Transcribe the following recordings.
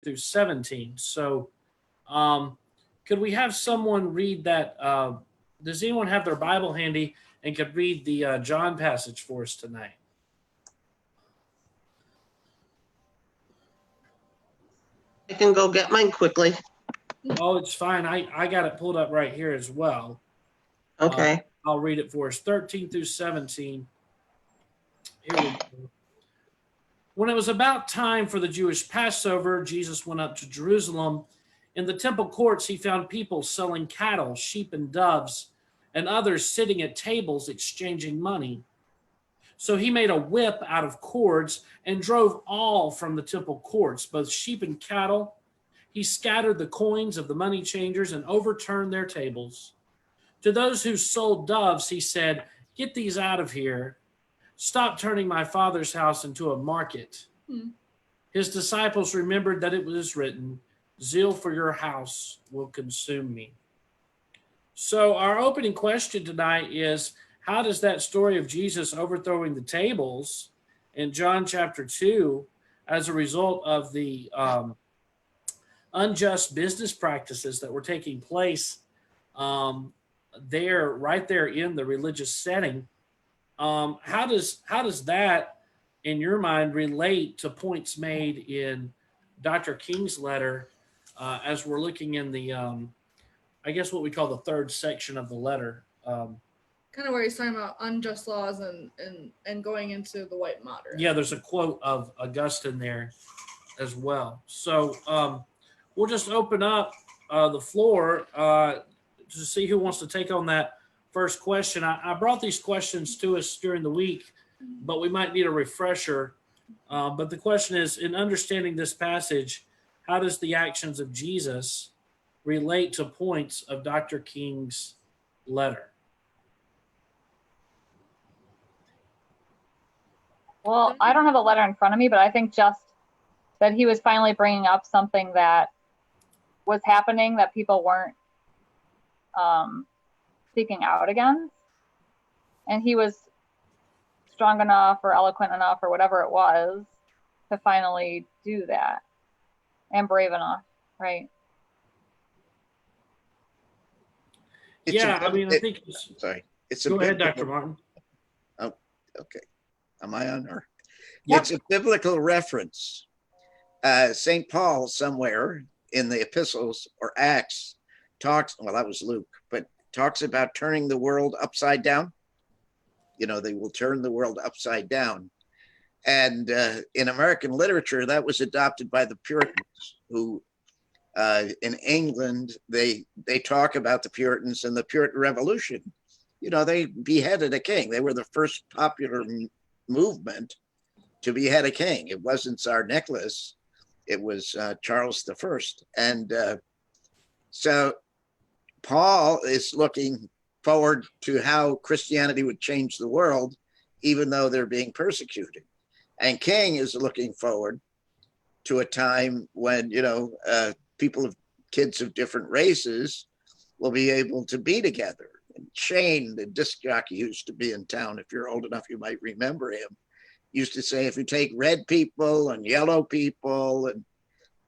through 17. So could we have someone read that? Does anyone have their Bible handy and could read the John passage for us tonight? I can go get mine quickly. Oh, it's fine. I got it pulled up right here as well. Okay. I'll read it for us. 13 through 17. Here we go. When it was about time for the Jewish Passover, Jesus went up to Jerusalem. In the temple courts, he found people selling cattle, sheep, and doves, and others sitting at tables exchanging money. So he made a whip out of cords and drove all from the temple courts, both sheep and cattle. He scattered the coins of the money changers and overturned their tables. To those who sold doves, he said, "Get these out of here. Stop turning my father's house into a market." His disciples remembered that it was written, "Zeal for your house will consume me." So our opening question tonight is, how does that story of Jesus overthrowing the tables in John chapter 2 as a result of the unjust business practices that were taking place right there in the religious setting, how does that, in your mind, relate to points made in Dr. King's letter as we're looking in the, I guess what we call the third section of the letter? Kind of where he's talking about unjust laws and going into the white moderate. Yeah, there's a quote of Augustine there as well. So we'll just open up the floor to see who wants to take on that first question. I brought these questions to us during the week, but we might need a refresher. But the question is, in understanding this passage, how does the actions of Jesus relate to points of Dr. King's letter? Well, I don't have a letter in front of me, but I think just that he was finally bringing up something that was happening that people weren't speaking out against. And he was strong enough or eloquent enough or whatever it was to finally do that, and brave enough, right? I think sorry. Go ahead, Dr. Martin. Oh, okay. Am I on? Or Yep. It's a biblical reference. St. Paul somewhere in the epistles or Acts talks, well, that was Luke, but talks about turning the world upside down. You know, they will turn the world upside down. And in American literature, that was adopted by the Puritans, who in England, they talk about the Puritans and the Puritan Revolution. You know, they beheaded a king. They were the first popular movement to behead a king. It wasn't Tsar Nicholas. It was Charles I. And so Paul is looking forward to how Christianity would change the world, even though they're being persecuted. And King is looking forward to a time when, you know, kids of different races will be able to be together. And Shane, the disc jockey, used to be in town. If you're old enough, you might remember him. Used to say, if you take red people and yellow people and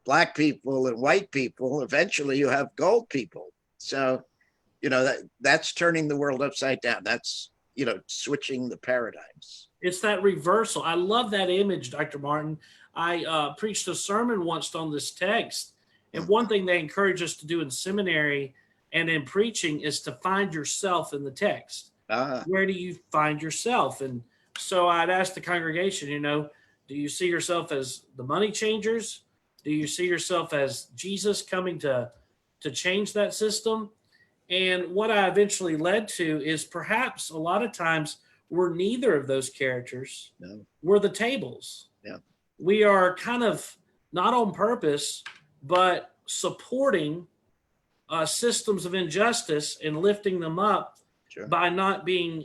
black people and white people, eventually you have gold people. So, you know, that's turning the world upside down. That's, you know, switching the paradigms. It's that reversal. I love that image, Dr. Martin. I preached a sermon once on this text. And one thing they encourage us to do in seminary and in preaching is to find yourself in the text. Where do you find yourself? And so I'd ask the congregation, you know, do you see yourself as the money changers? Do you see yourself as Jesus coming to change that system? And what I eventually led to is perhaps a lot of times we're neither of those characters. No. We're the tables. Yeah. We are kind of not on purpose, but supporting systems of injustice and lifting them up. Sure. By being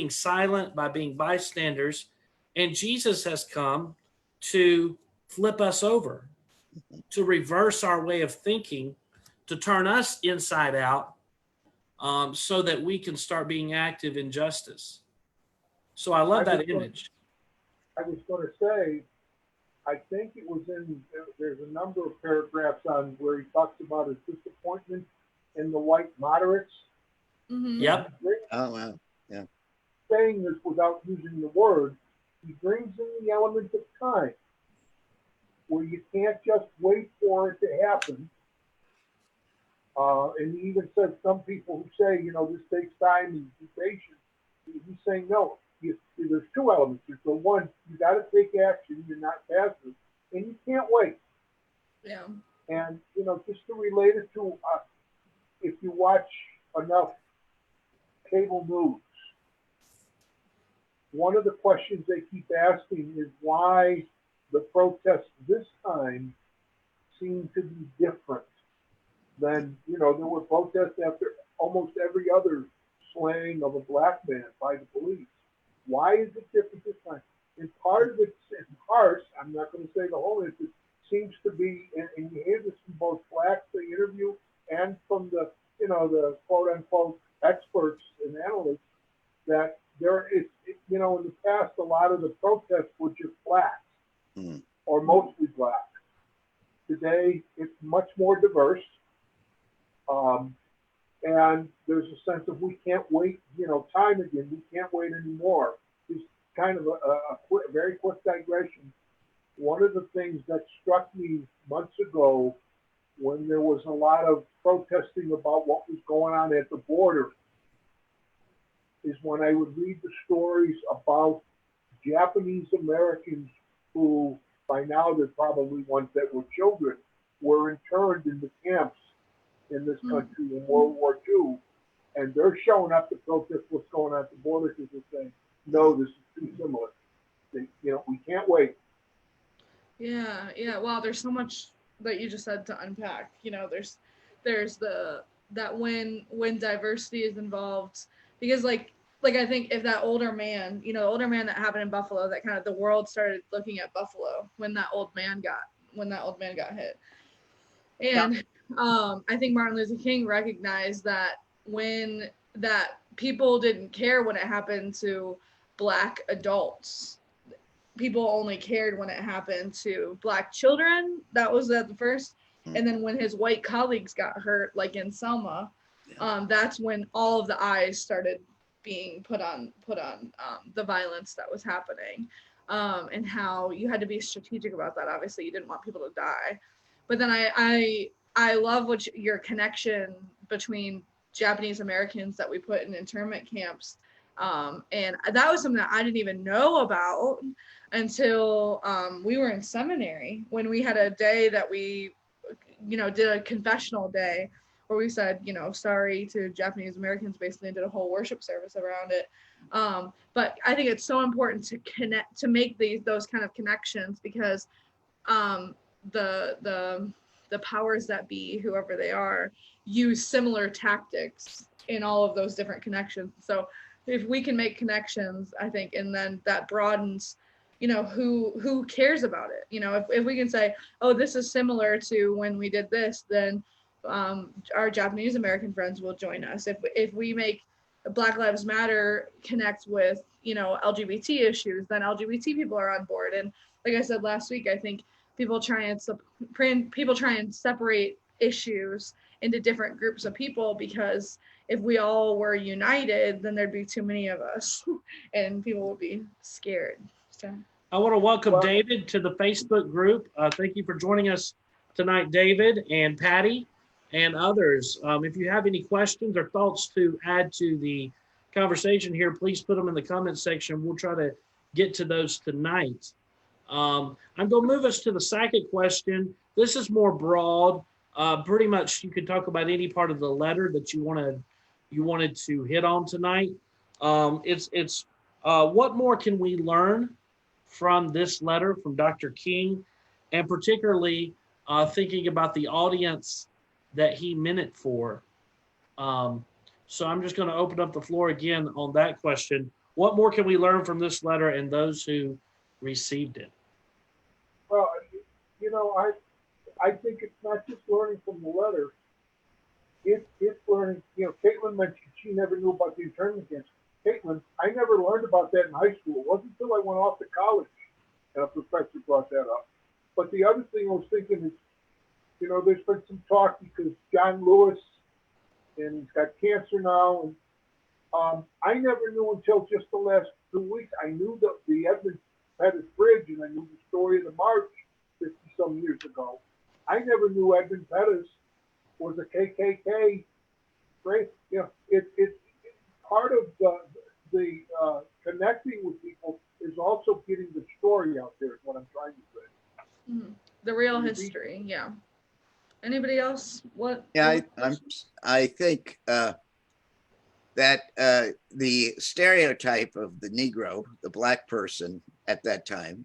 silent, by being bystanders. And Jesus has come to flip us over, to reverse our way of thinking, to turn us inside out, so that we can start being active in justice. So I love that image. I was going to say, I think it was there's a number of paragraphs on where he talks about his disappointment in the white moderates. Mm-hmm. Yep. Oh, wow. Yeah. Saying this without using the word, he brings in the element of time, where you can't just wait for it to happen. And he even says some people who say, this takes time and be patient. He's saying no. There's two elements. There's the one, you got to take action. You're not passive, and you can't wait. Yeah. And just to relate it to, if you watch enough cable news, one of the questions they keep asking is why the protests this time seem to be different than, there were protests after almost every other slaying of a black man by the police. Why is it different this time? And part of it, I'm not going to say the whole, it seems to be, and you hear this from both blacks they interview and from the, the quote unquote experts and analysts, that there is, in the past, a lot of the protests were just blacks or mostly black. Today, it's much more diverse. And there's a sense of we can't wait, time again. We can't wait anymore. It's kind of a very quick digression. One of the things that struck me months ago when there was a lot of protesting about what was going on at the border is when I would read the stories about Japanese Americans who, by now they're probably ones that were children, were interned in the camps in this country in World War II, and they're showing up to protest what's going on at the border because they're saying, no, this is too similar. We can't wait. Yeah. Wow, there's so much that you just said to unpack. There's that when diversity is involved, because like I think if that older man, the older man that happened in Buffalo, that kind of the world started looking at Buffalo when that old man got hit. And I think Martin Luther King recognized that that people didn't care when it happened to black adults. People only cared when it happened to black children. That was at the first. And then when his white colleagues got hurt, like in Selma, that's when all of the eyes started being put on the violence that was happening, and how you had to be strategic about that. Obviously, you didn't want people to die. But then I love your connection between Japanese Americans that we put in internment camps. And that was something that I didn't even know about until we were in seminary, when we had a day that we, did a confessional day where we said, sorry to Japanese Americans, basically, and did a whole worship service around it. But I think it's so important to make those kind of connections, because the powers that be, whoever they are, use similar tactics in all of those different connections. So if we can make connections, I think, and then that broadens, who cares about it. If we can say, oh, this is similar to when we did this, then our Japanese American friends will join us. If we make Black Lives Matter connect with, LGBT issues, then LGBT people are on board. And like I said last week, I think people try and separate issues into different groups of people, because if we all were united, then there'd be too many of us and people would be scared. So I want to welcome David to the Facebook group. Thank you for joining us tonight, David and Patty and others. If you have any questions or thoughts to add to the conversation here, please put them in the comment section. We'll try to get to those tonight. I'm going to move us to the second question. This is more broad. Pretty much you could talk about any part of the letter that you wanted to hit on tonight. It's what more can we learn from this letter from Dr. King, and particularly thinking about the audience that he meant it for. So I'm just going to open up the floor again on that question. What more can we learn from this letter and those who received it? Well, I think it's not just learning from the letter. It's learning, Caitlin mentioned she never knew about the internment camps. Caitlin, I never learned about that in high school. It wasn't until I went off to college and a professor brought that up. But the other thing I was thinking is, you know, there's been some talk because John Lewis, and he's got cancer now, and I never knew until just the last 2 weeks. I knew the Edmund Pettus Bridge, and I knew the story of the march 50-some years ago. I never knew Edmund Pettus was a KKK. Great, you know, it's part of the connecting with people is also getting the story out there. Is what I'm trying to say. Mm-hmm. The real history, yeah. Anybody else? What? Yeah, I think that the stereotype of the Negro, the black person at that time,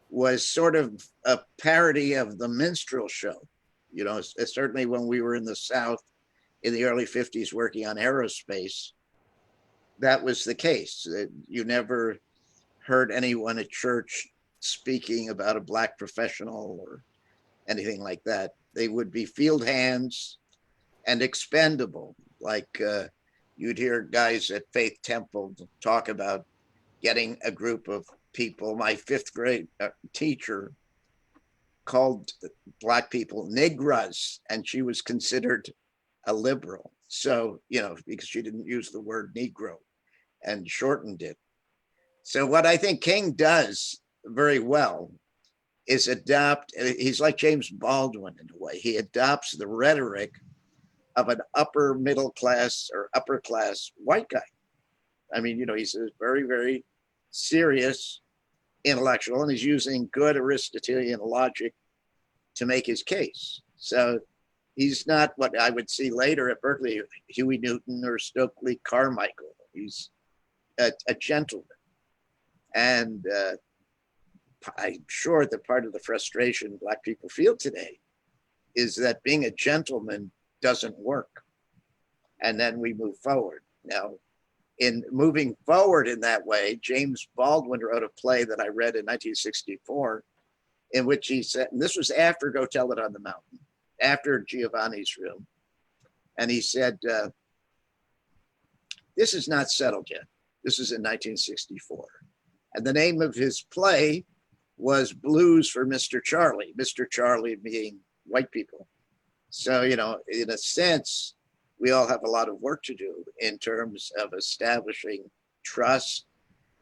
was sort of a parody of the minstrel show. You know, certainly when we were in the South in the early 50s working on aerospace, that was the case. You never heard anyone at church speaking about a black professional or anything like that. They would be field hands and expendable. Like you'd hear guys at Faith Temple talk about getting a group of people. My fifth grade teacher called black people Negras, and she was considered a liberal. So, you know, because she didn't use the word Negro and shortened it. So what I think King does very well is he's like James Baldwin in a way. He adopts the rhetoric of an upper middle class or upper class white guy. I mean, you know, he's a very, very serious intellectual, and he's using good Aristotelian logic to make his case. So he's not what I would see later at Berkeley, Huey Newton or Stokely Carmichael. He's a gentleman. And I'm sure that part of the frustration black people feel today is that being a gentleman doesn't work. And then we move forward. Now, in moving forward in that way, James Baldwin wrote a play that I read in 1964, in which he said, and this was after Go Tell It on the Mountain, after Giovanni's Room. And he said, this is not settled yet. This is in 1964. And the name of his play was Blues for Mr. Charlie, Mr. Charlie being white people. So, you know, in a sense, we all have a lot of work to do in terms of establishing trust,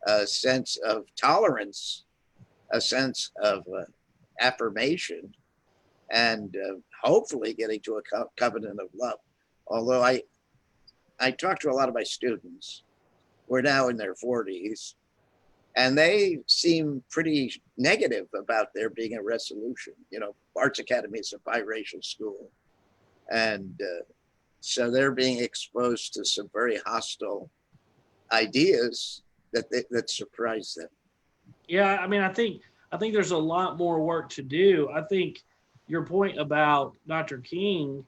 a sense of tolerance, a sense of affirmation, and hopefully getting to a covenant of love. Although I talk to a lot of my students who are now in their 40s, and they seem pretty negative about there being a resolution. You know, Arts Academy is a biracial school. And so they're being exposed to some very hostile ideas that surprise them. Yeah, I mean, I think there's a lot more work to do. I think your point about Dr. King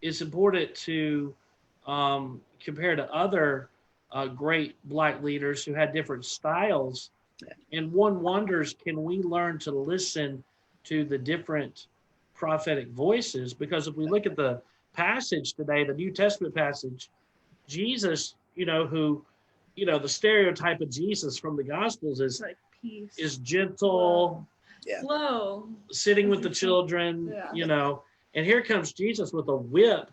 is important to compare to other great black leaders who had different styles. And one wonders, can we learn to listen to the different prophetic voices? Because if we look at the passage today, the New Testament passage, Jesus, you know, who, you know, the stereotype of Jesus from the Gospels is like peace, is gentle, slow, sitting with the children, you know, and here comes Jesus with a whip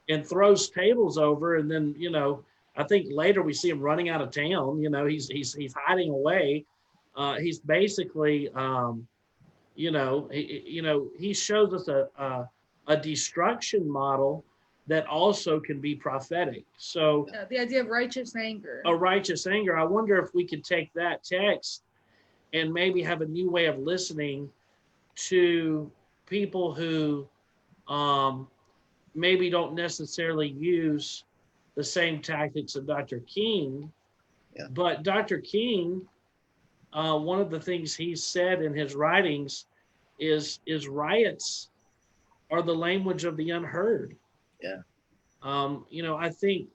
and throws tables over. And then, you know, I think later we see him running out of town. You know, he's hiding away. He's basically, you know, he shows us a destruction model that also can be prophetic. So the idea of righteous anger. A righteous anger. I wonder if we could take that text and maybe have a new way of listening to people who maybe don't necessarily use the same tactics of Dr. King. But Dr. King, one of the things he said in his writings is riots are the language of the unheard. You know, I think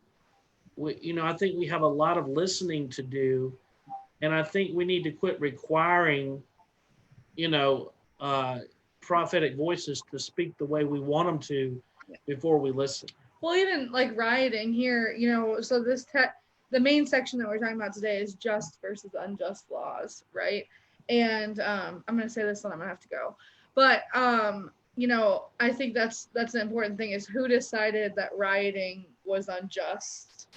we have a lot of listening to do, and I think we need to quit requiring, you know, prophetic voices to speak the way we want them to before we listen. Well, even like rioting here, you know, so the main section that we're talking about today is just versus unjust laws, right? And I'm going to say this and I'm going to have to go. But, you know, I think that's an important thing, is who decided that rioting was unjust?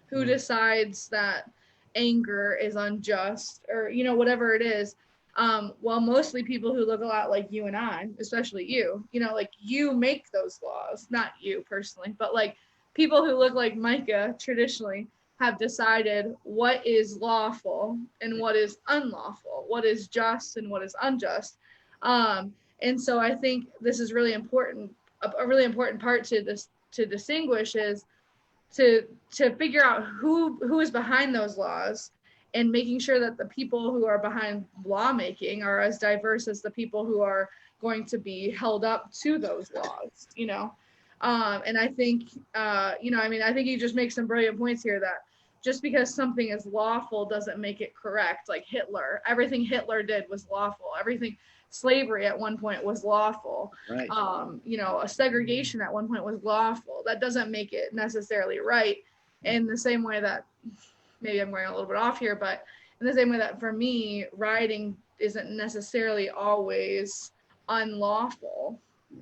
Who decides that anger is unjust, or, you know, whatever it is? Well, mostly people who look a lot like you and I, especially you know, like, you make those laws, not you personally, but like people who look like Micah traditionally have decided what is lawful and what is unlawful, what is just and what is unjust. And so I think this is really important. A really important part to this, to distinguish, is to figure out who is behind those laws, and making sure that the people who are behind lawmaking are as diverse as the people who are going to be held up to those laws, you know? And I think, you know, I mean, I think you just make some brilliant points here, that just because something is lawful doesn't make it correct. Like Hitler, everything Hitler did was lawful. Everything, slavery at one point was lawful. Right. You know, a segregation at one point was lawful. That doesn't make it necessarily right. In the same way that, maybe I'm going a little bit off here, but in the same way that for me, rioting isn't necessarily always unlawful,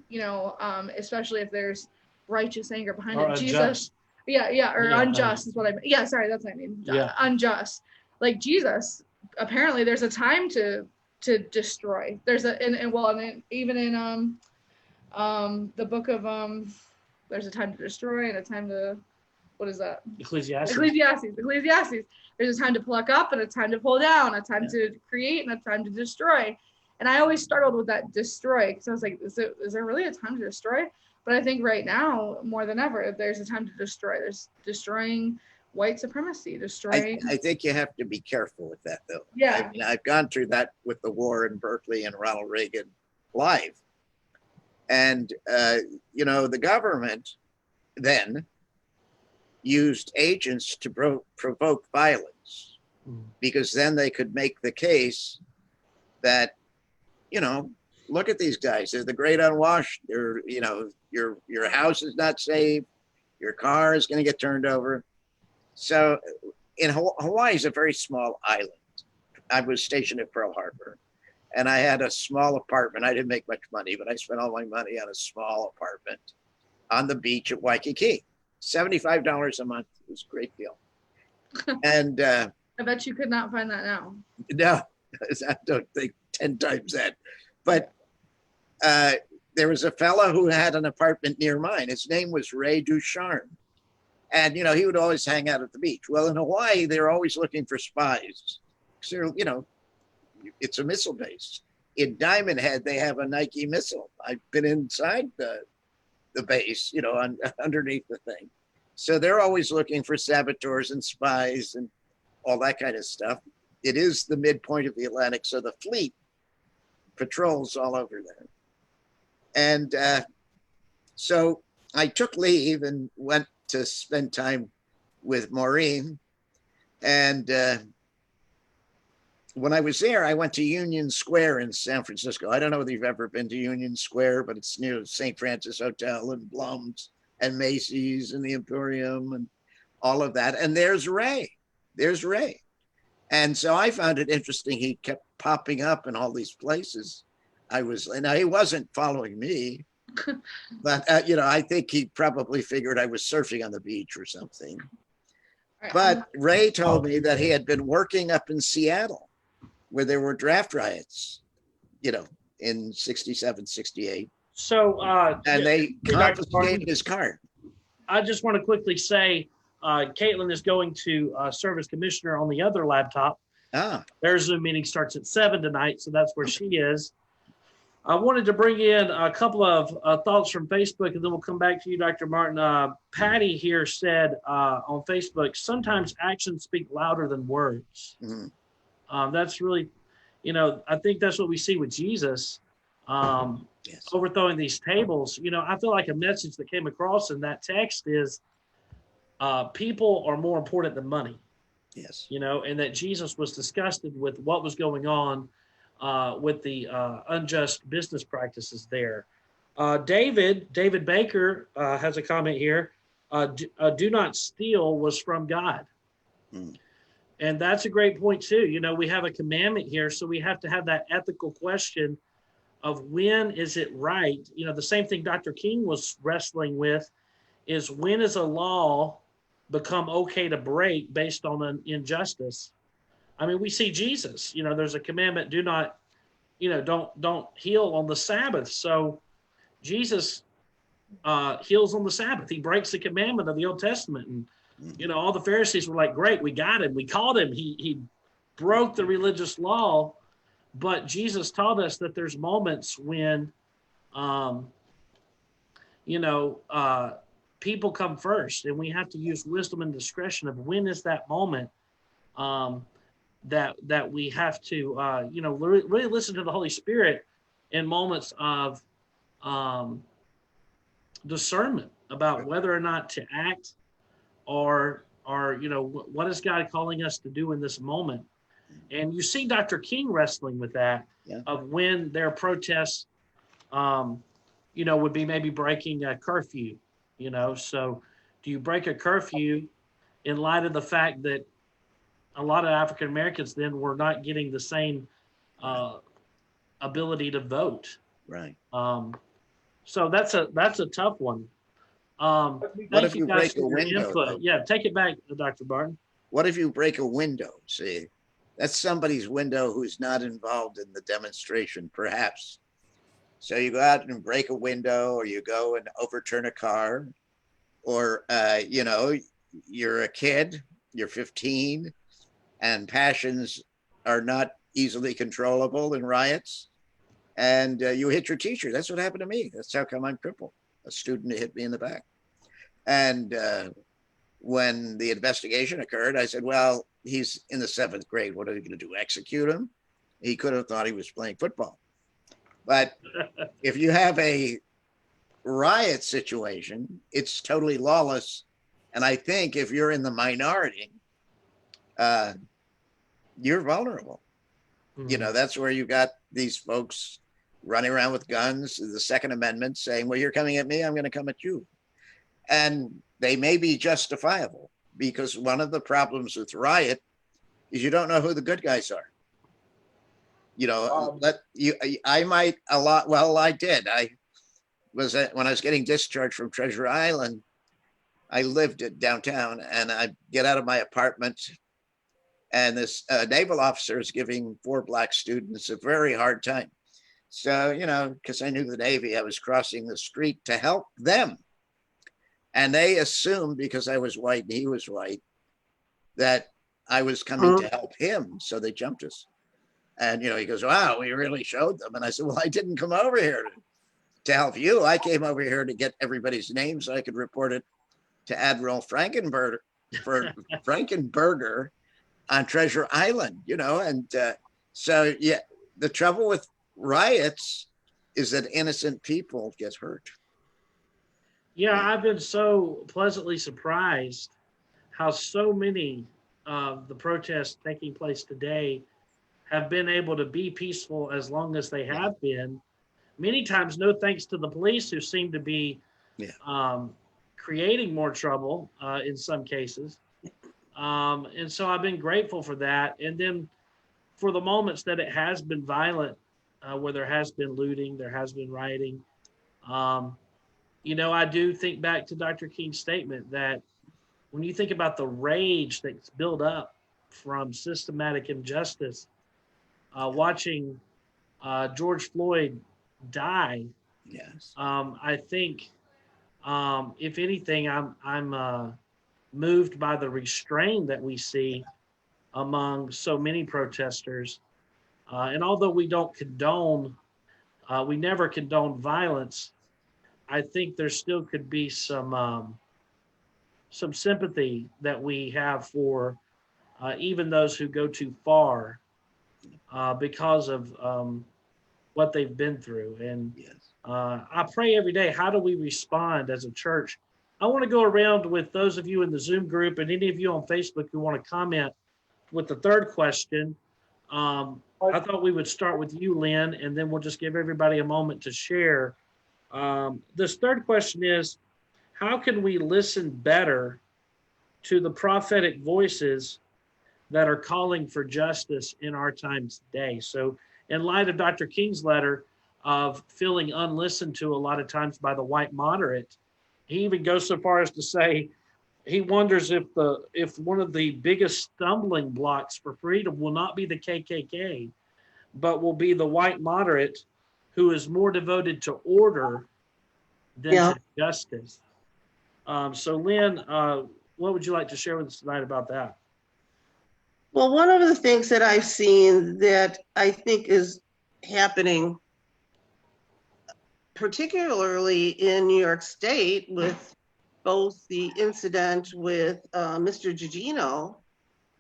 you know, especially if there's righteous anger behind Or it. unjust. Jesus, or Yeah, unjust is what I mean. Yeah, sorry, that's what I mean. Yeah. Unjust. Like Jesus, apparently there's a time to destroy. There's a, and well, and even in the book of there's a time to destroy and a time to, what is that? Ecclesiastes. Ecclesiastes. There's a time to pluck up and a time to pull down, a time to create and a time to destroy. And I always startled with that destroy, because I was like, is there really a time to destroy? But I think right now, more than ever, there's a time to destroy. There's destroying white supremacy, destroying. I think you have to be careful with that, though. Yeah. I mean, I've gone through that with the war in Berkeley and Ronald Reagan live. And, you know, the government then used agents to provoke violence, because then they could make the case that, you know, look at these guys, they're the great unwashed. They're, you know, your house is not safe, your car is going to get turned over. So in Hawaii is a very small island. I was stationed at Pearl Harbor, and I had a small apartment. I didn't make much money, but I spent all my money on a small apartment on the beach at Waikiki. $75 a month. It was a great deal. And I bet you could not find that now. no, I don't think 10 times that. But there was a fellow who had an apartment near mine. His name was Ray Ducharme. And, you know, he would always hang out at the beach. Well, in Hawaii, they're always looking for spies. So, you know, it's a missile base. In Diamond Head, they have a Nike missile. I've been inside the base, you know, underneath the thing. So they're always looking for saboteurs and spies and all that kind of stuff. It is the midpoint of the Atlantic, so the fleet patrols all over there. And so I took leave and went to spend time with Maureen. And when I was there, I went to Union Square in San Francisco. I don't know whether you've ever been to Union Square, but it's near St. Francis Hotel and Blum's and Macy's and the Emporium and all of that. And there's Ray. There's Ray. And so I found it interesting. He kept popping up in all these places. Now he wasn't following me, but you know, I think he probably figured I was surfing on the beach or something. But Ray told me that he had been working up in Seattle where there were draft riots, you know, in 67, 68. So, and they confiscated his card. I just want to quickly say, Caitlin is going to serve as commissioner on the other laptop. Their Zoom meeting starts at 7 tonight, so that's where she is. I wanted to bring in a couple of thoughts from Facebook, and then we'll come back to you, Dr. Martin. Patty here said on Facebook, sometimes actions speak louder than words. Mm-hmm. That's really, you know, I think that's what we see with Jesus. Yes. Overthrowing these tables. You know, I feel like a message that came across in that text is people are more important than money. Yes. You know, and that Jesus was disgusted with what was going on with the unjust business practices there. David Baker has a comment here. Do not steal was from God. And that's a great point too. You know, we have a commandment here, so we have to have that ethical question of when is it right? You know, the same thing Dr. King was wrestling with is when is a law become okay to break based on an injustice? I mean, we see Jesus, you know, there's a commandment, do not, you know, don't heal on the Sabbath. So Jesus heals on the Sabbath. He breaks the commandment of the Old Testament. And, you know, all the Pharisees were like, great, we got him. We caught him. He broke the religious law. But Jesus taught us that there's moments when, you know, people come first, and we have to use wisdom and discretion of when is that moment that we have to, you know, really listen to the Holy Spirit in moments of discernment about whether or not to act or you know, what is God calling us to do in this moment. And you see Dr. King wrestling with that of when their protests, you know, would be maybe breaking a curfew, you know. So do you break a curfew in light of the fact that a lot of African Americans then were not getting the same ability to vote? Right. So that's a tough one. What Thank if you you guys break a for your window, input. though? Yeah, take it back, Dr. Barton. What if you break a window? See, that's somebody's window who's not involved in the demonstration, perhaps. So you go out and break a window, or you go and overturn a car, or, you know, you're a kid, you're 15, and passions are not easily controllable in riots, and you hit your teacher. That's what happened to me. That's how come I'm crippled. A student hit me in the back. And when the investigation occurred, I said, well, he's in the 7th grade. What are you going to do? Execute him? He could have thought he was playing football. But if you have a riot situation, it's totally lawless. And I think if you're in the minority, you're vulnerable. You know, that's where you got these folks running around with guns, the Second Amendment saying, well, you're coming at me, I'm going to come at you. And they may be justifiable, because one of the problems with riot is you don't know who the good guys are. You know, I might a lot. Well, I did. I was when I was getting discharged from Treasure Island, I lived downtown, and I get out of my apartment, and this naval officer is giving 4 black students a very hard time. So, you know, because I knew the Navy, I was crossing the street to help them. And they assumed, because I was white and he was white, that I was coming to help him. So they jumped us. And, you know, he goes, wow, we really showed them. And I said, well, I didn't come over here to help you. I came over here to get everybody's names so I could report it to Admiral Frankenberger on Treasure Island, you know. And so, yeah, the trouble with riots is that innocent people get hurt. Yeah, I've been so pleasantly surprised how so many of the protests taking place today have been able to be peaceful as long as they have been. Many times, no thanks to the police, who seem to be creating more trouble in some cases. And so I've been grateful for that. And then for the moments that it has been violent, where there has been looting, there has been rioting, you know, I do think back to Dr. King's statement that when you think about the rage that's built up from systematic injustice, watching George Floyd die, I think, if anything, I'm moved by the restraint that we see among so many protesters. And although we don't condone, we never condone violence, I think there still could be some sympathy that we have for even those who go too far because of what they've been through. And I pray every day, how do we respond as a church? I want to go around with those of you in the Zoom group and any of you on Facebook who want to comment with the third question. I thought we would start with you, Lynn, and then we'll just give everybody a moment to share. This third question is, how can we listen better to the prophetic voices that are calling for justice in our time today. So in light of Dr. King's letter of feeling unlistened to a lot of times by the white moderate, he even goes so far as to say he wonders if one of the biggest stumbling blocks for freedom will not be the KKK, but will be the white moderate who is more devoted to order than Yeah. to justice. So Lynn, what would you like to share with us tonight about that? Well, one of the things that I've seen that I think is happening, particularly in New York State, with both the incident with Mr. Gigino,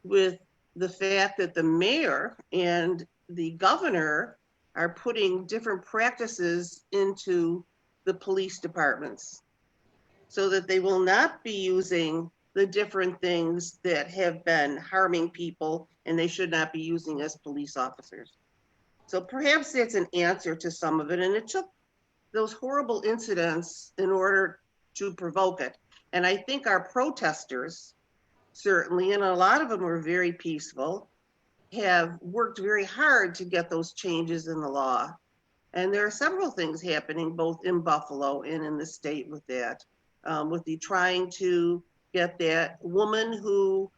with the fact that the mayor and the governor are putting different practices into the police departments so that they will not be using the different things that have been harming people and they should not be using as police officers. So perhaps that's an answer to some of it. And it took those horrible incidents in order to provoke it. And I think our protesters, certainly, and a lot of them were very peaceful, have worked very hard to get those changes in the law. And there are several things happening both in Buffalo and in the state with that, with the trying to get that woman who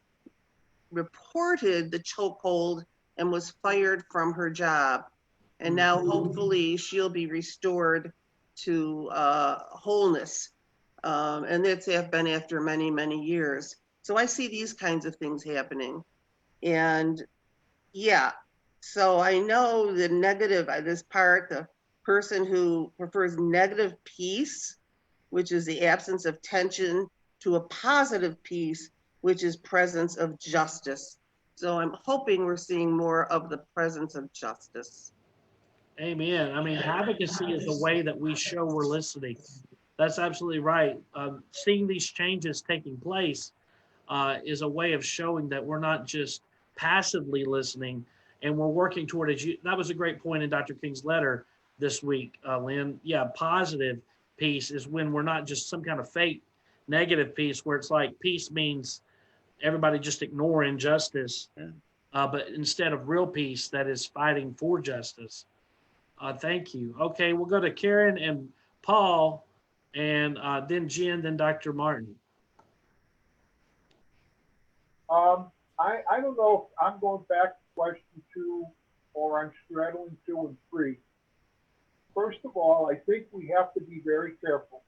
reported the chokehold and was fired from her job. And now hopefully she'll be restored to wholeness. And that's been after many, many years. So I see these kinds of things happening. And yeah, so I know the negative, this part, the person who prefers negative peace, which is the absence of tension, to a positive peace, which is presence of justice. So I'm hoping we're seeing more of the presence of justice. Amen. I mean, advocacy is a way that we show we're listening. That's absolutely right. Seeing these changes taking place is a way of showing that we're not just passively listening and we're working toward it. That was a great point in Dr. King's letter this week, Lynn. Yeah, positive peace is when we're not just some kind of fake negative peace where it's like peace means everybody just ignore injustice, but instead of real peace that is fighting for justice. Thank you. Okay, we'll go to Karen and Paul, and then Jen, then Dr. Martin. I don't know if I'm going back to question 2 or I'm straddling 2 and 3. First of all, I think we have to be very careful.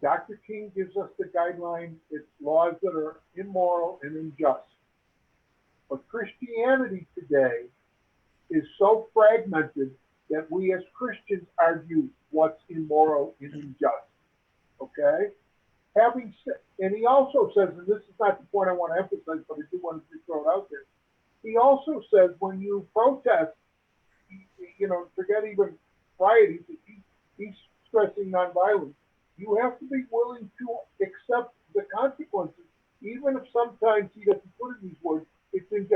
Dr. King gives us the guideline. It's laws that are immoral and unjust. But Christianity today is so fragmented that we as Christians argue what's immoral and unjust. Okay? Having said, and he also says, and this is not the point I want to emphasize, but I do want to throw it out there. He also says when you protest, forget even rioting, he's stressing nonviolence. You have to be willing to accept the consequences, even if sometimes he doesn't put in these words. It's in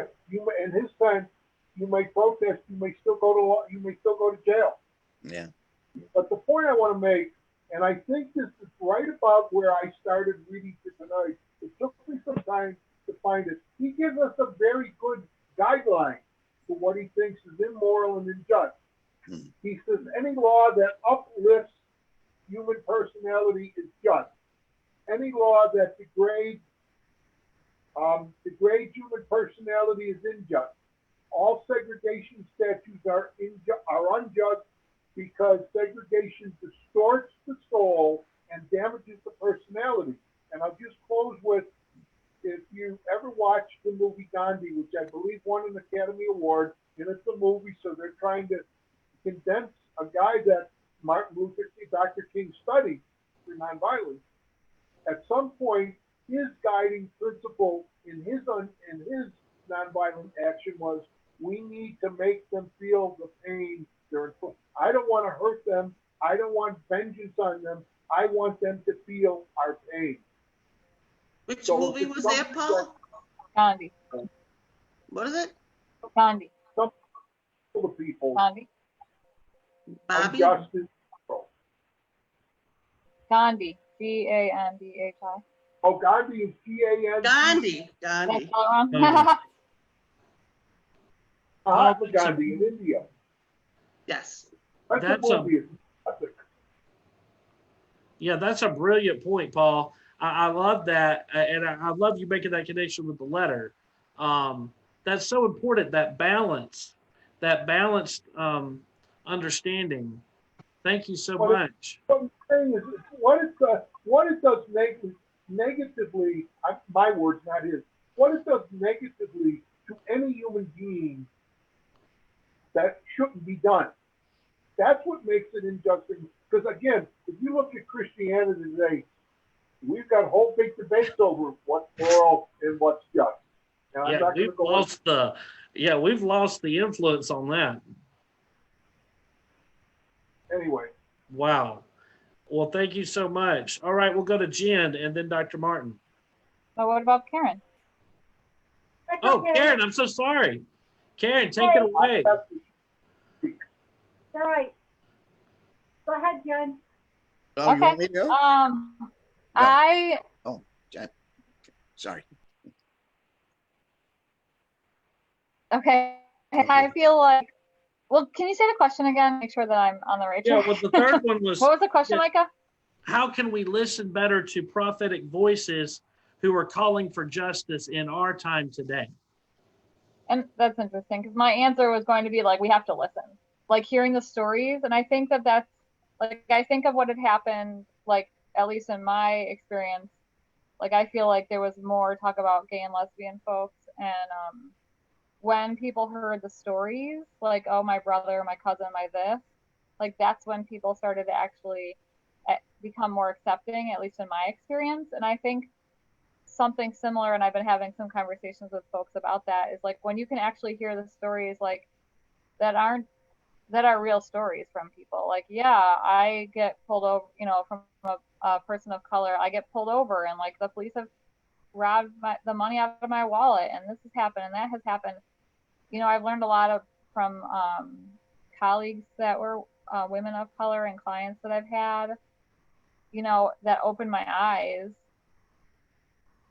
his time, you may protest, you may still go to jail. Yeah. But the point I want to make, and I think this is right about where I started reading for tonight. It took me some time to find it. He gives us a very good guideline for what he thinks is immoral and unjust. He says any law that uplifts human personality is just. Any law that degrades human personality is unjust. All segregation statutes are unjust because segregation distorts the soul and damages the personality. And I'll just close with, if you ever watched the movie Gandhi, which I believe won an Academy Award, and it's a movie, so they're trying to condense a guy that Dr. King studied for nonviolence. At some point, his guiding principle in his nonviolent action was, we need to make them feel the pain they're in. I don't want to hurt them. I don't want vengeance on them. I want them to feel our pain. Which movie was that, Paul? Gandhi. What is it? Gandhi. Some of the people, Gandhi. Bobby? unjustice. Gandhi. Gandhi. Oh, Gandhi is Gandhi. Gandhi. That's all wrong. Mahatma Gandhi in India. Yes. That's a- movie. That's a Yeah, that's a brilliant point, Paul. I love that, and I love you making that connection with the letter. That's so important. That balanced understanding. Thank you so much. What I'm saying is, what it does negatively, my words, not his, what it does negatively to any human being that shouldn't be done. That's what makes it unjust. Because again, if you look at Christianity today, we've got whole big debates over what's moral and what's just. Now, I'm Yeah, not going to go we've lost the influence on that. anyway. Wow. Well, thank you so much. All right, we'll go to Jen and then Dr. Martin. So what about Karen? Oh, Karen, I'm so sorry. Karen, take it away. All right. Go ahead, Jen. Oh, you want me to go? I Sorry. okay. I feel like. Well, can you say the question again? Make sure that I'm on the right Yeah, track. well, the third one was, What was the question, Micah? how can we listen better to prophetic voices who are calling for justice in our time today? And that's interesting because my answer was going to be like, we have to listen, like hearing the stories. And I think that that's like, I think of what had happened, like, at least in my experience, like, I feel like there was more talk about gay and lesbian folks. And when people heard the stories, like, oh, my brother, my cousin, my this, like, that's when people started to actually become more accepting, at least in my experience. And I think something similar, and I've been having some conversations with folks about that, is like when you can actually hear the stories like that are real stories from people. Like, yeah, I get pulled over, from a person of color, I get pulled over and like the police have robbed the money out of my wallet and this has happened and that has happened. I've learned a lot from colleagues that were women of color and clients that I've had, that opened my eyes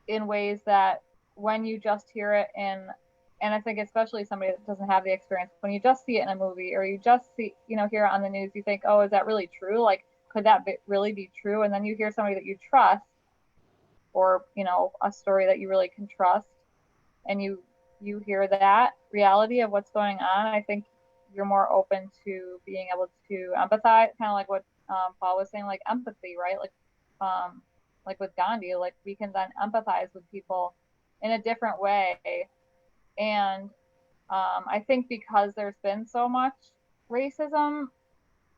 in ways that when you just hear it and I think especially somebody that doesn't have the experience, when you just see it in a movie or you just see, hear it on the news, you think, oh, is that really true? Like, could that really be true? And then you hear somebody that you trust or, a story that you really can trust and you hear that reality of what's going on. I think you're more open to being able to empathize, kind of like what Paul was saying, like empathy, right? Like with Gandhi, like we can then empathize with people in a different way. And I think because there's been so much racism,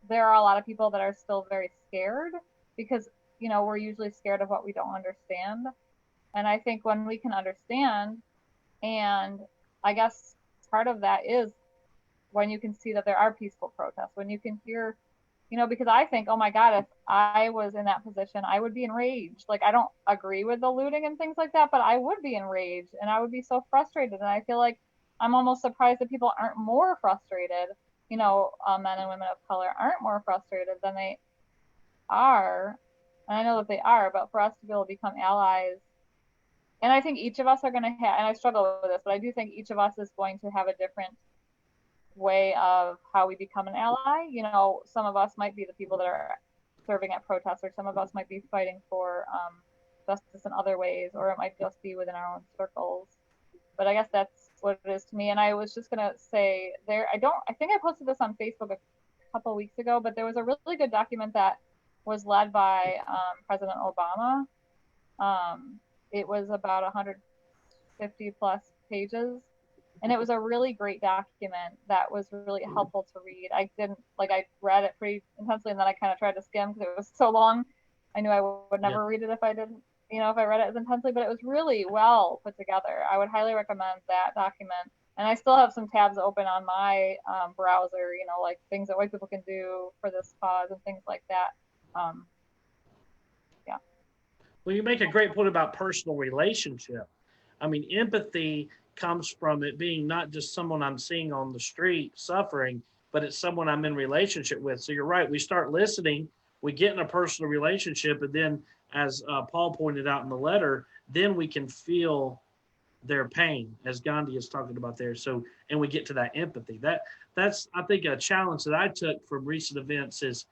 there are a lot of people that are still very scared because, we're usually scared of what we don't understand. And I think when we can understand, and I guess part of that is when you can see that there are peaceful protests, when you can hear, because I think, oh my God, if I was in that position, I would be enraged. Like, I don't agree with the looting and things like that, but I would be enraged and I would be so frustrated. And I feel like I'm almost surprised that people aren't more frustrated, men and women of color aren't more frustrated than they are. And I know that they are, but for us to be able to become allies, and I think each of us are going to have, and I struggle with this, but I do think each of us is going to have a different way of how we become an ally. Some of us might be the people that are serving at protests, or some of us might be fighting for justice in other ways, or it might just be within our own circles. But I guess that's what it is to me. And I was just going to say I think I posted this on Facebook a couple of weeks ago, but there was a really good document that was led by President Obama. It was about 150 plus pages. And it was a really great document that was really helpful to read. I read it pretty intensely and then I kind of tried to skim because it was so long. I knew I would never read it if I didn't, if I read it as intensely, but it was really well put together. I would highly recommend that document. And I still have some tabs open on my browser, like things that white people can do for this cause and things like that. Yeah. Well, you make a great point about personal relationship. I mean, empathy comes from it being not just someone I'm seeing on the street suffering, but it's someone I'm in relationship with. So you're right. We start listening, we get in a personal relationship, and then as Paul pointed out in the letter, then we can feel their pain, as Gandhi is talking about there. So, and we get to that empathy. That's I think a challenge that I took from recent events is,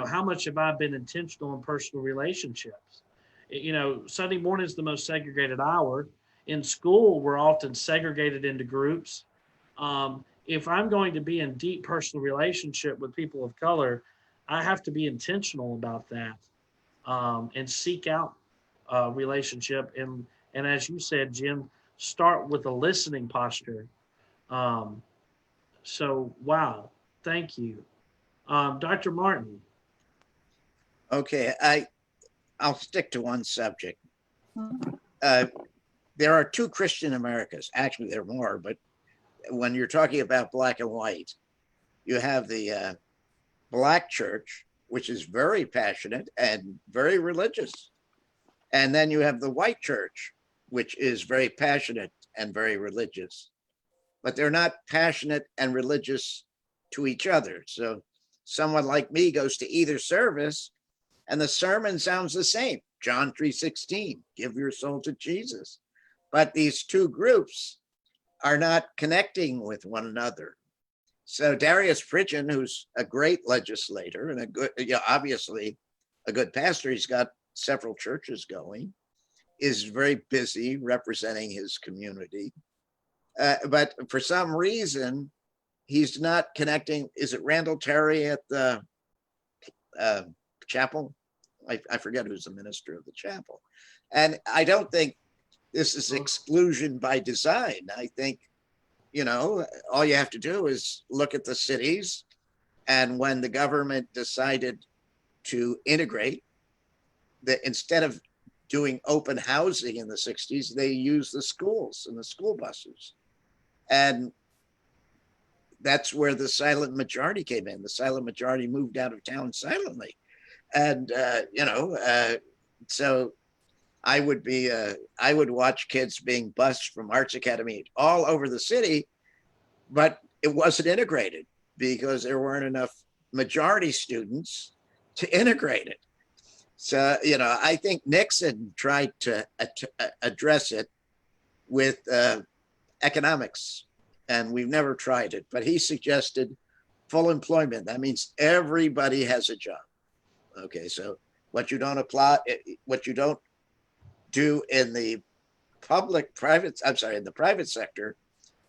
how much have I been intentional in personal relationships? Sunday morning is the most segregated hour. In school, we're often segregated into groups. If I'm going to be in deep personal relationship with people of color, I have to be intentional about that, and seek out a relationship. And as you said, Jim, start with a listening posture. So, wow, thank you. Dr. Martin. Okay, I'll stick to one subject. Mhm. There are two Christian Americas. Actually, there are more, but when you're talking about black and white, you have the black church, which is very passionate and very religious. And then you have the white church, which is very passionate and very religious. But they're not passionate and religious to each other. So someone like me goes to either service and the sermon sounds the same. John 3:16, give your soul to Jesus. But these two groups are not connecting with one another. So Darius Pridgeon, who's a great legislator and a good, obviously a good pastor, he's got several churches going, is very busy representing his community. But for some reason, he's not connecting. Is it Randall Terry at the chapel? I forget who's the minister of the chapel. And I don't think this is exclusion by design. I think, all you have to do is look at the cities. And when the government decided to integrate, that instead of doing open housing in the 60s, they used the schools and the school buses. And that's where the silent majority came in. The silent majority moved out of town silently. And, so I would watch kids being bused from Arts Academy all over the city, but it wasn't integrated because there weren't enough majority students to integrate it. So, I think Nixon tried to address it with economics, and we've never tried it, but he suggested full employment. That means everybody has a job. Okay, so what you don't do in the in the private sector,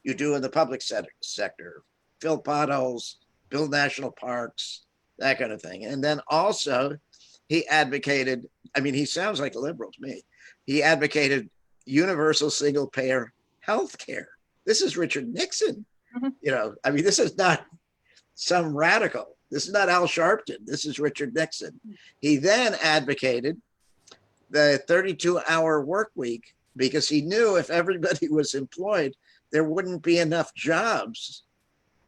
you do in the public sector. Fill potholes, build national parks, that kind of thing. And then also he advocated, he sounds like a liberal to me. He advocated universal single payer health care. This is Richard Nixon. Mhm. This is not some radical. This is not Al Sharpton. This is Richard Nixon. He then advocated the 32-hour work week because he knew if everybody was employed, there wouldn't be enough jobs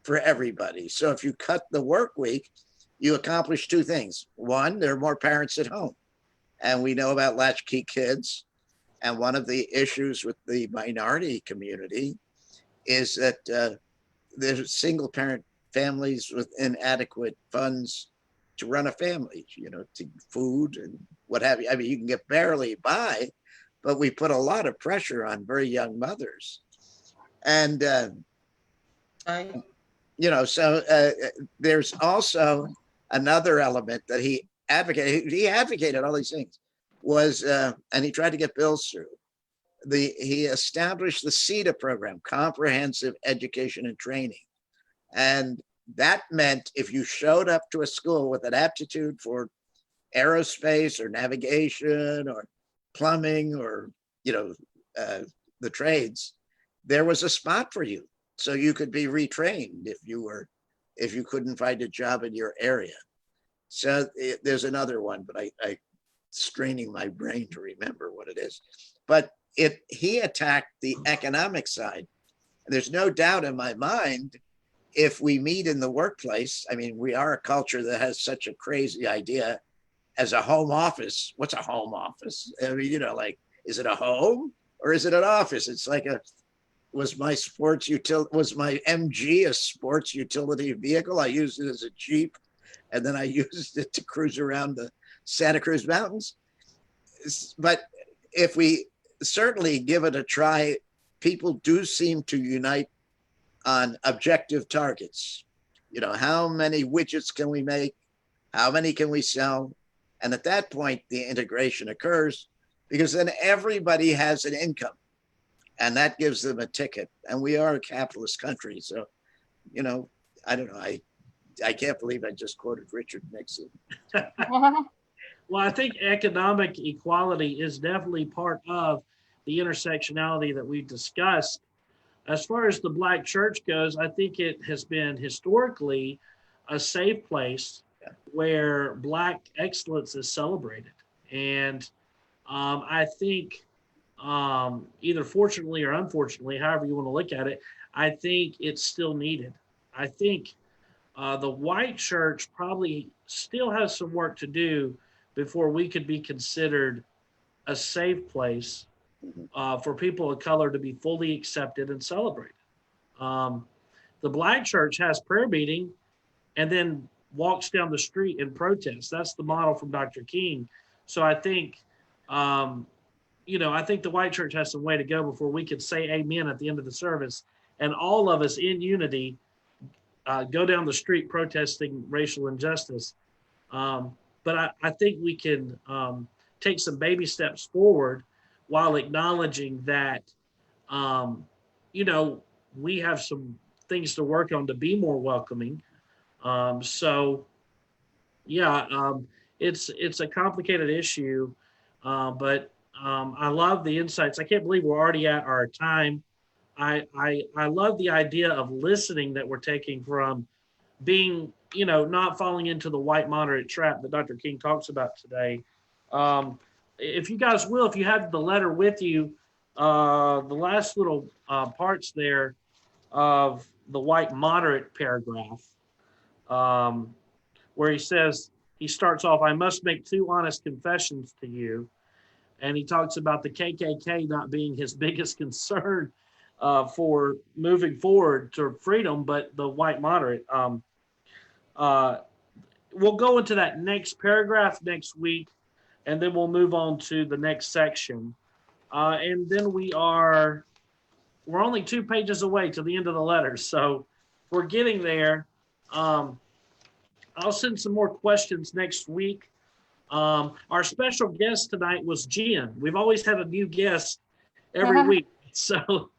for everybody. So if you cut the work week, you accomplish two things. One, there are more parents at home. And we know about latchkey kids. And one of the issues with the minority community is that there's single parent families with inadequate funds to run a family, to food and what have you. You can get barely by, but we put a lot of pressure on very young mothers. And, there's also another element that he advocated. He advocated all these things and he tried to get bills through. He established the CETA program, Comprehensive Education and Training. And that meant if you showed up to a school with an aptitude for aerospace or navigation or plumbing or, the trades, there was a spot for you. So you could be retrained if you couldn't find a job in your area. So there's another one, but I straining my brain to remember what it is. But he attacked the economic side. There's no doubt in my mind, if we meet in the workplace, we are a culture that has such a crazy idea as a home office. What's a home office? Is it a home or is it an office? It's like was my MG a sports utility vehicle? I used it as a Jeep and then I used it to cruise around the Santa Cruz Mountains. but if we certainly give it a try, people do seem to unite on objective targets. You know, how many widgets can we make? How many can we sell? And at that point, the integration occurs because then everybody has an income and that gives them a ticket. And we are a capitalist country. So, you know, I don't know. I can't believe I just quoted Richard Nixon. Well, I think economic equality is definitely part of the intersectionality that we've discussed. As far as the Black church goes, I think it has been historically a safe place where Black excellence is celebrated. And I think either fortunately or unfortunately, however you want to look at it, I think it's still needed. I think the white church probably still has some work to do before we could be considered a safe place for people of color to be fully accepted and celebrated. The Black church has prayer meeting and then walks down the street and protests. That's the model from Dr. King. So I think, I think the white church has some way to go before we could say amen at the end of the service and all of us in unity go down the street protesting racial injustice. But I think we can take some baby steps forward while acknowledging that, we have some things to work on to be more welcoming. It's a complicated issue, but I love the insights. I can't believe we're already at our time. I love the idea of listening that we're taking from being, not falling into the white moderate trap that Dr. King talks about today. If you guys will, if you have the letter with you, the last little parts there of the white moderate paragraph, where he says, he starts off, I must make 2 honest confessions to you. And he talks about the KKK not being his biggest concern for moving forward to freedom, but the white moderate. We'll go into that next paragraph next week, and then we'll move on to the next section. And then we're only 2 pages away to the end of the letter. So we're getting there. I'll send some more questions next week. Our special guest tonight was Jen. We've always had a new guest every week. So,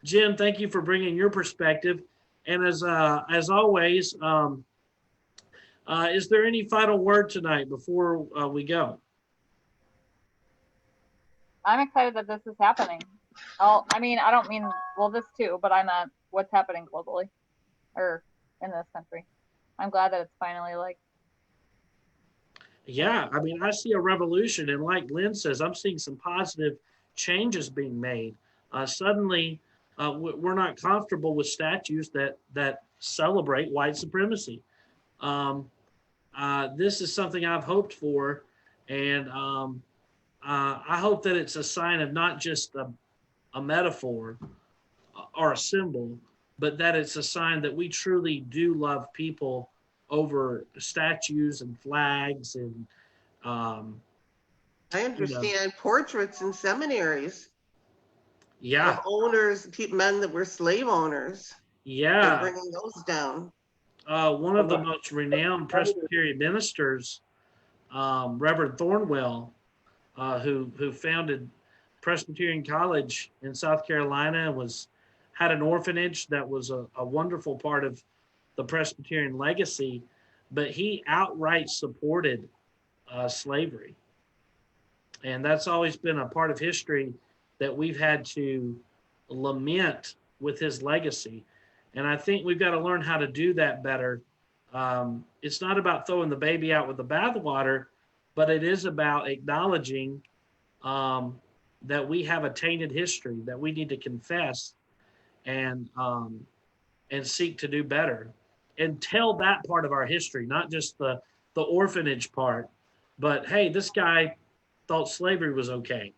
Jen, thank you for bringing your perspective. And as always, is there any final word tonight before we go? I'm excited that this is happening. I don't mean, this too, but I meant what's happening globally or in this country. I'm glad that it's finally Yeah, I see a revolution, and like Lynn says, I'm seeing some positive changes being made. Suddenly, we're not comfortable with statues that celebrate white supremacy. This is something I've hoped for, and I hope that it's a sign of not just a metaphor or a symbol, but that it's a sign that we truly do love people over statues and flags and I understand portraits in seminaries of owners, men that were slave owners. They're bringing those down. One of the most renowned Presbyterian ministers, Reverend Thornwell, who founded Presbyterian College in South Carolina and had an orphanage that was a wonderful part of the Presbyterian legacy, but he outright supported slavery. And that's always been a part of history that we've had to lament with his legacy. And I think we've got to learn how to do that better. It's not about throwing the baby out with the bathwater, but it is about acknowledging that we have a tainted history that we need to confess and seek to do better and tell that part of our history, not just the orphanage part, but hey, this guy thought slavery was okay.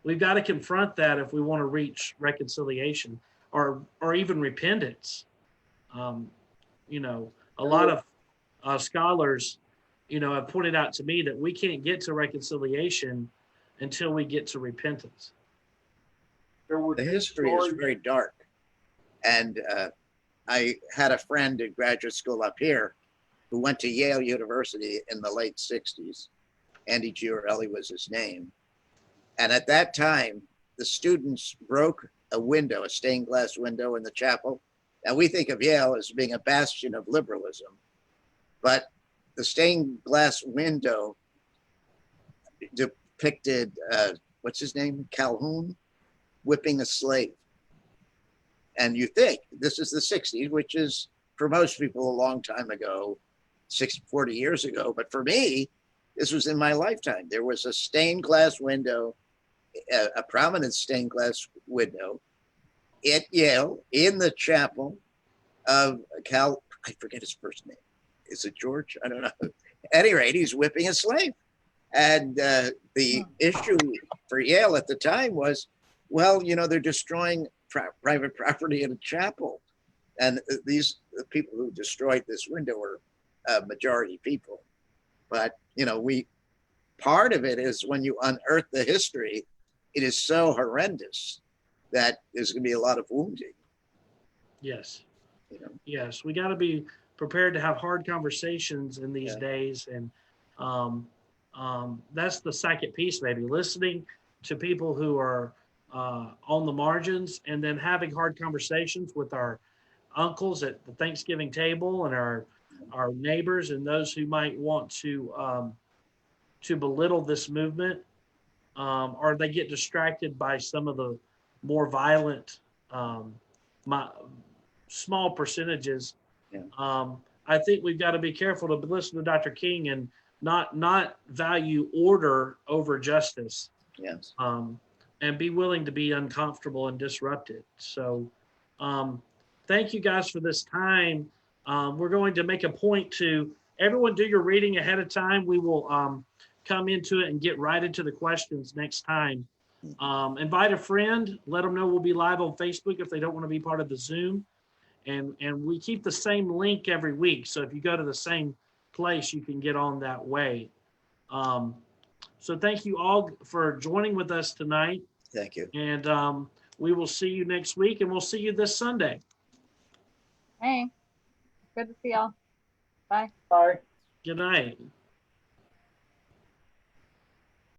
We've got to confront that if we want to reach reconciliation or even repentance. A lot of scholars have pointed out to me that we can't get to reconciliation until we get to repentance. There were The history is stories- very dark. And I had a friend in graduate school up here who went to Yale University in the late 60s. Andy Giorelli was his name. And at that time, the students broke a window, a stained glass window in the chapel. And we think of Yale as being a bastion of liberalism. But the stained glass window depicted, what's his name? Calhoun whipping a slave. And you think this is the 60s, which is for most people a long time ago, 40 years ago. But for me, this was in my lifetime. There was a stained glass window, a prominent stained glass window at Yale in the chapel of I forget his first name. Is it George? I don't know. At any rate, he's whipping a slave. And the issue for Yale at the time was, well, they're destroying private property in a chapel. And these people who destroyed this window were majority people. But, part of it is when you unearth the history, it is so horrendous that there's going to be a lot of wounding. Yes. Yes. We got to be prepared to have hard conversations in these days. And that's the second piece, maybe listening to people who are on the margins, and then having hard conversations with our uncles at the Thanksgiving table and our neighbors and those who might want to belittle this movement, or they get distracted by some of the more violent small percentages. I think we've got to be careful to listen to Dr. King and not value order over justice. Yes. And be willing to be uncomfortable and disrupted. So thank you guys for this time. We're going to make a point to everyone do your reading ahead of time. We will come into it and get right into the questions next time. Invite a friend, let them know we'll be live on Facebook if they don't want to be part of the Zoom. And we keep the same link every week. So if you go to the same place, you can get on that way. So thank you all for joining with us tonight. Thank you. And we will see you next week, and we'll see you this Sunday. Hey, good to see y'all. Bye. Bye. Good night.